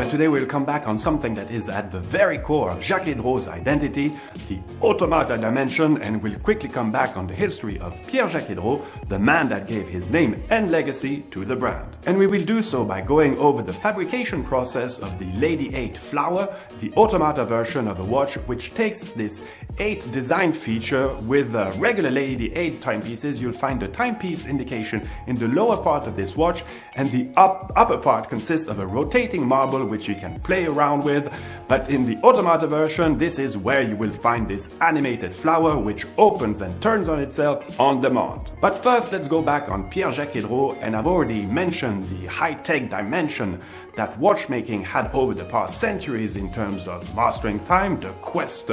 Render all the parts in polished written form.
and today we'll come back on something that is at the very core of Jaquet-Droz identity, the automata dimension, and we'll quickly come back on the history of Pierre Jaquet-Droz, the man that gave his name and legacy to the brand. And we will do so by going over the fabrication process of the Lady 8 flower, the automata version of a watch which takes this 8 design feature with regular Lady 8 timepieces. You'll find the timepiece indication in the lower part of this watch, and the upper part consists of a rotating marble which you can play around with. But in the automata version, this is where you will find this animated flower which opens and turns on itself on demand. But first, let's go back on Pierre Jaquet-Droz, and I've already mentioned the high-tech dimension that watchmaking had over the past centuries in terms of mastering time, the quest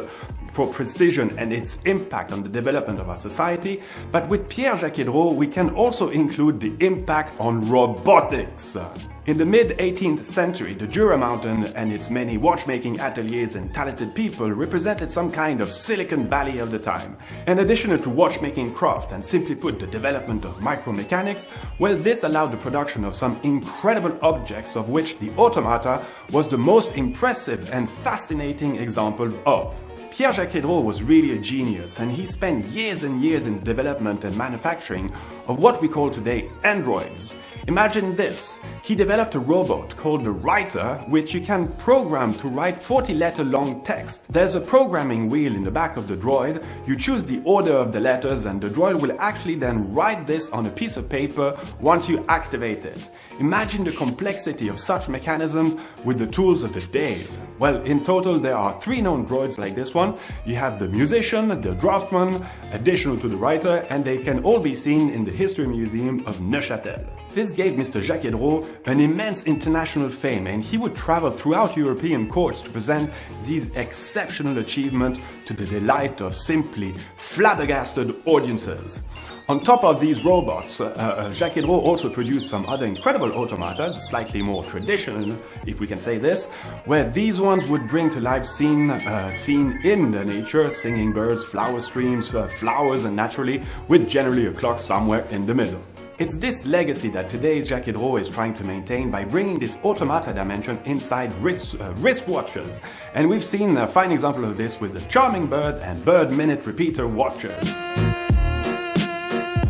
for precision and its impact on the development of our society. But with Pierre Jaquet-Droz, we can also include the impact on robotics. In the mid-18th century, the Jura Mountain and its many watchmaking ateliers and talented people represented some kind of Silicon Valley of the time. In addition to watchmaking craft and simply put the development of micromechanics, well, this allowed the production of some incredible objects, of which the automata was the most impressive and fascinating example of. Pierre Jaquet-Droz was really a genius, and he spent years and years in the development and manufacturing of what we call today androids. Imagine this. He developed a robot called the Writer, which you can program to write 40-letter long text. There's a programming wheel in the back of the droid. You choose the order of the letters, and the droid will actually then write this on a piece of paper once you activate it. Imagine the complexity of such mechanisms with the tools of the days. Well, in total there are 3 known droids like this one. You have the musician, the draftsman, additional to the writer, and they can all be seen in the History Museum of Neuchâtel. This gave Mr. Jaquet-Droz an immense international fame, and he would travel throughout European courts to present these exceptional achievements to the delight of simply flabbergasted audiences. On top of these robots, Jaquet-Droz also produced some other incredible automatas, slightly more traditional, if we can say this, where these ones would bring to life scene in the nature, singing birds, flower streams, flowers, and naturally, with generally a clock somewhere in the middle. It's this legacy that today's Jaquet-Droz is trying to maintain by bringing this automata dimension inside wristwatches. And we've seen a fine example of this with the charming bird and bird minute repeater watches.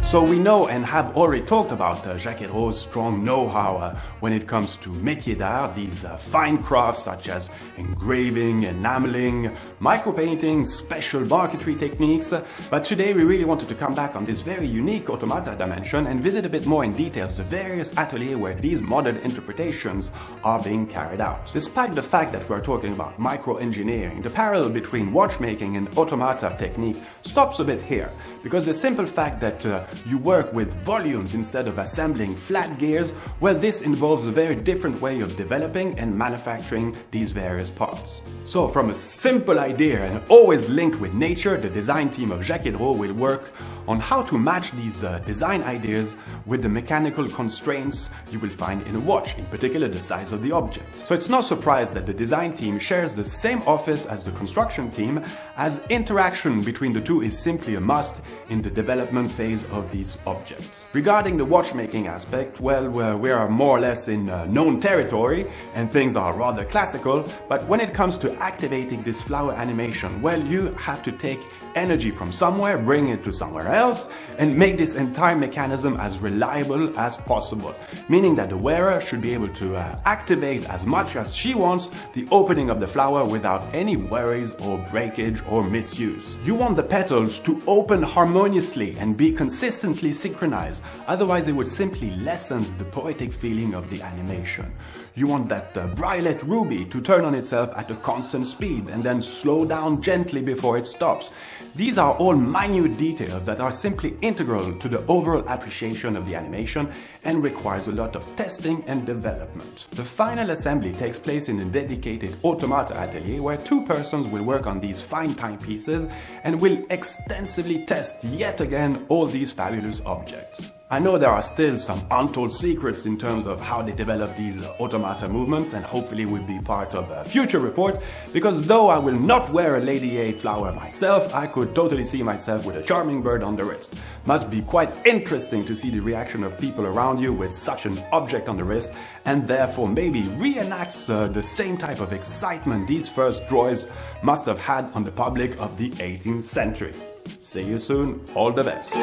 So we know and have already talked about Jaquet-Droz's strong know-how when it comes to métier d'art, these fine crafts such as engraving, enameling, micropainting, special marquetry techniques. But today we really wanted to come back on this very unique automata dimension and visit a bit more in detail the various ateliers where these modern interpretations are being carried out. Despite the fact that we're talking about micro-engineering, the parallel between watchmaking and automata technique stops a bit here, because the simple fact that you work with volumes instead of assembling flat gears, well, this involves a very different way of developing and manufacturing these various parts. So from a simple idea and always linked with nature, the design team of Jaquet-Droz will work on how to match these design ideas with the mechanical constraints you will find in a watch, in particular the size of the object. So it's no surprise that the design team shares the same office as the construction team, as interaction between the two is simply a must in the development phase of these objects. Regarding the watchmaking aspect, well, we are more or less in known territory and things are rather classical, but when it comes to activating this flower animation, well, you have to take energy from somewhere, bring it to somewhere else, and make this entire mechanism as reliable as possible, meaning that the wearer should be able to activate as much as she wants the opening of the flower without any worries or breakage or misuse. You want the petals to open harmoniously and be consistently synchronized, otherwise it would simply lessen the poetic feeling of the animation. You want that brightlet ruby to turn on itself at a constant speed and then slow down gently before it stops. These are all minute details that are simply integral to the overall appreciation of the animation and requires a lot of testing and development. The final assembly takes place in a dedicated automata atelier where 2 persons will work on these fine timepieces and will extensively test yet again all these fabulous objects. I know there are still some untold secrets in terms of how they develop these automata movements, and hopefully will be part of a future report, because though I will not wear a Lady A flower myself, I could totally see myself with a charming bird on the wrist. Must be quite interesting to see the reaction of people around you with such an object on the wrist, and therefore maybe reenacts the same type of excitement these first droids must have had on the public of the 18th century. See you soon, all the best.